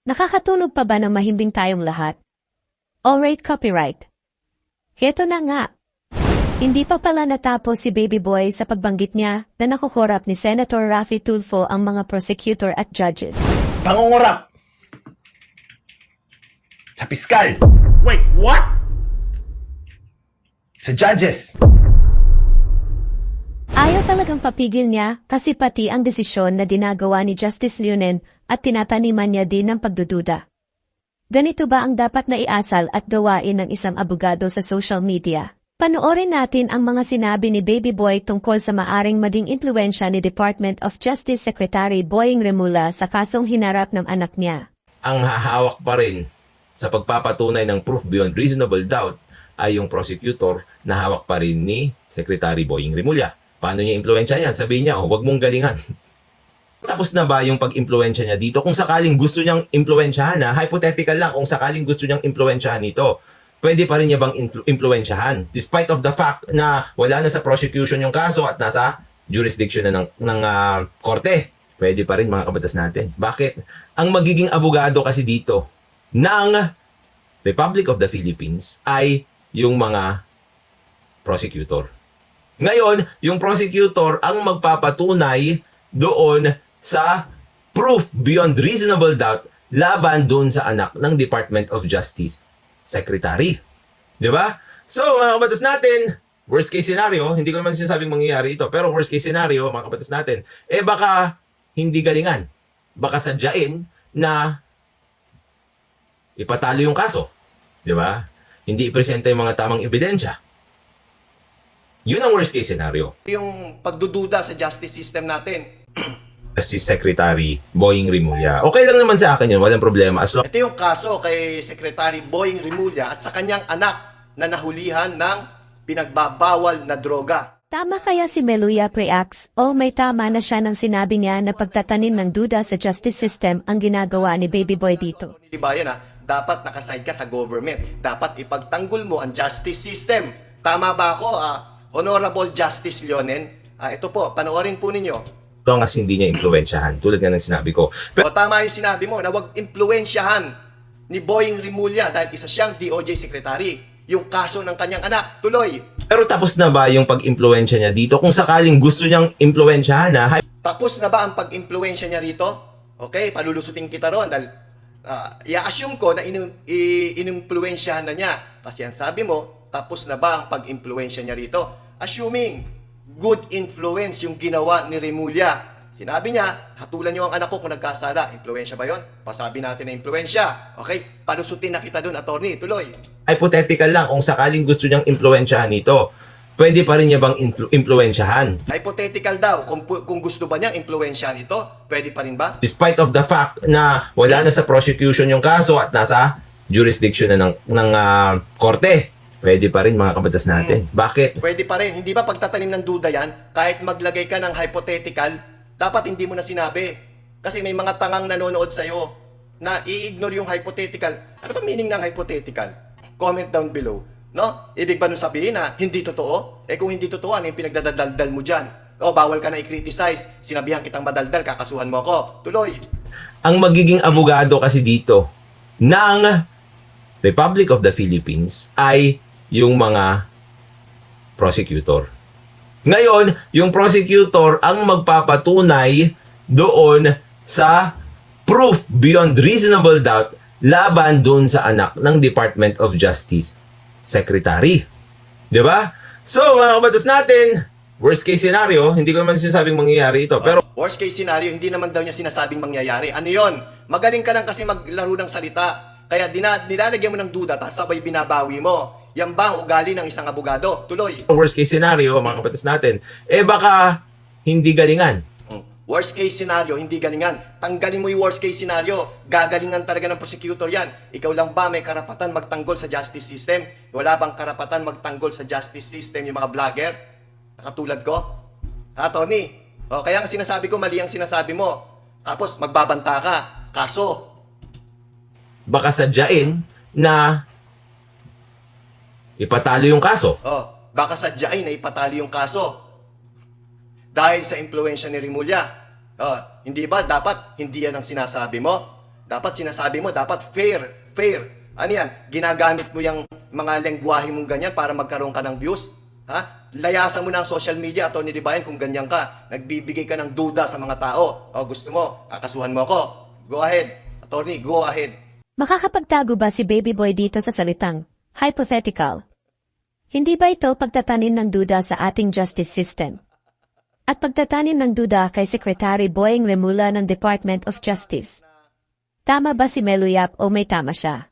Nakakatunog pa ba ng mahimbing tayong lahat? Alright, copyright. Heto na nga. Hindi pa pala natapos si Baby Boy sa pagbanggit niya na nakukorap ni Senator Raffy Tulfo ang mga prosecutor at judges. Pangungurap! Sa piskal! Wait, what? Sa judges! Ayaw talagang papigil niya kasi pati ang desisyon na dinagawa ni Justice Leonen at tinataniman niya din ng pagdududa. Ganito ba ang dapat na iasal at gawain ng isang abogado sa social media? Panoorin natin ang mga sinabi ni Baby Boy tungkol sa maaring maging impluwensya ni Department of Justice Secretary Boying Rimulya sa kasong hinarap ng anak niya. Ang hahawak pa rin sa pagpapatunay ng proof beyond reasonable doubt ay yung prosecutor na hawak pa rin ni Secretary Boying Rimulya. Paano niya impluwensya yan? Sabihin niya, huwag mong galingan. Tapos na ba yung pag-impluwensya niya dito? Kung sakaling gusto niyang impluwensyahan, hypothetical lang, kung sakaling gusto niyang impluwensyahan ito, pwede pa rin niya bang impluwensyahan? Despite of the fact na wala na sa prosecution yung kaso at nasa jurisdiction na ng korte, pwede pa rin mga kabatas natin. Bakit? Ang magiging abogado kasi dito ng Republic of the Philippines ay yung mga prosecutor. Ngayon, yung prosecutor ang magpapatunay doon sa proof beyond reasonable doubt laban doon sa anak ng Department of Justice Secretary. Di ba? So, mga kabatas natin, worst case scenario, hindi ko naman sinasabing mangyayari ito, pero worst case scenario, mga kabatas natin, baka hindi galingan. Baka sadyain na ipatalo yung kaso. Di ba? Hindi ipresenta yung mga tamang ebidensya. Yun ang worst case scenario. Yung pagdududa sa justice system natin. Si Secretary Boying Rimulya. Okay lang naman sa akin yun, walang problema. As long Ito yung kaso kay Secretary Boying Rimulya at sa kanyang anak na nahulihan ng pinagbabawal na droga. Tama kaya si Meluya Preax o may tama na siya nang sinabi niya na pagtatanim ng duda sa justice system ang ginagawa ni Baby Boy dito? Libayan dapat nakaside ka sa government. Dapat ipagtanggol mo ang justice system. Tama ba ako, Honorable Justice Leonen? Ito po, panoorin po ninyo. long as hindi niya impluwensyahan, tulad nga ng sinabi ko. Pero Tama yung sinabi mo na wag impluwensyahan ni Boying Rimulya dahil isa siyang DOJ Secretary. Yung kaso ng kanyang anak, tuloy. tapos na ba yung pag-impluwensya niya dito? Kung sakaling gusto niyang impluwensyahan, Tapos na ba ang pag-impluwensya niya rito? Okay, palulusutin kita ron dahil i-assume ko na inimpluwensyahan na niya. Kasi yan sabi mo, tapos na ba ang pag-impluwensya niya rito? Assuming good influence yung ginawa ni Rimulya. Sinabi niya, hatulan niyo ang anak ko kung nagkasala. Impluwensya ba yon? Pasabi natin na impluwensya. Okay, palusutin na kita doon, attorney. Tuloy. hypothetical lang, kung sakaling gusto niyang impluwensyahan ito, pwede pa rin niya bang impluwensyahan? Hypothetical daw. Kung gusto ba niyang impluwensyahan ito, pwede pa rin ba? Despite of the fact na wala na sa prosecution yung kaso at nasa jurisdiction na ng korte, pwede pa rin mga kabatas natin. Bakit? Pwede pa rin. Hindi ba pagtatanim ng duda yan? Kahit maglagay ka ng hypothetical, dapat hindi mo na sinabi. Kasi may mga tangang nanonood sa'yo na i-ignore yung hypothetical. Ano ba meaning ng hypothetical? Comment down below. No? Ibig ba nun sabihin na hindi totoo? Kung hindi totoo, ano yung pinagdadaldal mo dyan? O, bawal ka na i-criticize. Sinabihan kitang madaldal, kakasuhan mo ako. Tuloy. Ang magiging abogado kasi dito ng Republic of the Philippines ay yung mga prosecutor. Ngayon, yung prosecutor ang magpapatunay doon sa proof beyond reasonable doubt laban doon sa anak ng Department of Justice Secretary. Di ba? So, mga kabatas natin, worst case scenario, hindi ko naman sinasabing mangyayari ito. Pero Worst case scenario, hindi naman daw niya sinasabing mangyayari. Ano yon? Magaling ka lang kasi maglaro ng salita. Kaya nilalagyan mo ng duda, tapos sabay binabawi mo. Yan ba ang ugali ng isang abogado? Tuloy. worst case scenario, mga kabatas natin, baka hindi galingan. Worst case scenario, hindi galingan. Tanggalin mo yung worst case scenario. Gagalingan talaga ng prosecutor yan. Ikaw lang ba may karapatan magtanggol sa justice system? Wala bang karapatan magtanggol sa justice system yung mga vlogger? Katulad ko? Tony? Kaya ang sinasabi ko, mali ang sinasabi mo. Tapos magbabanta ka. Kaso, Baka sadyain na ipatalo yung kaso. baka sadyain na ipatali yung kaso. Dahil sa impluwensya ni Rimulya. Hindi ba dapat hindi yan ang sinasabi mo? Dapat sinasabi mo, dapat fair, fair. Ano yan? Ginagamit mo yung mga lengguwahe mong ganyan para magkaroon ka ng views? Ha? Layasan mo na ang social media, Atty. Dibayan, kung ganyan ka. Nagbibigay ka ng duda sa mga tao. O gusto mo, kakasuhan mo ako. Go ahead. Attorney, go ahead. Makakapagtago ba si Baby Boy dito sa salitang hypothetical? Hindi ba ito pagtatanim ng duda sa ating justice system? At pagtatanim ng duda kay Secretary Boying Remula ng Department of Justice? Tama ba si Meluyap o may tama siya?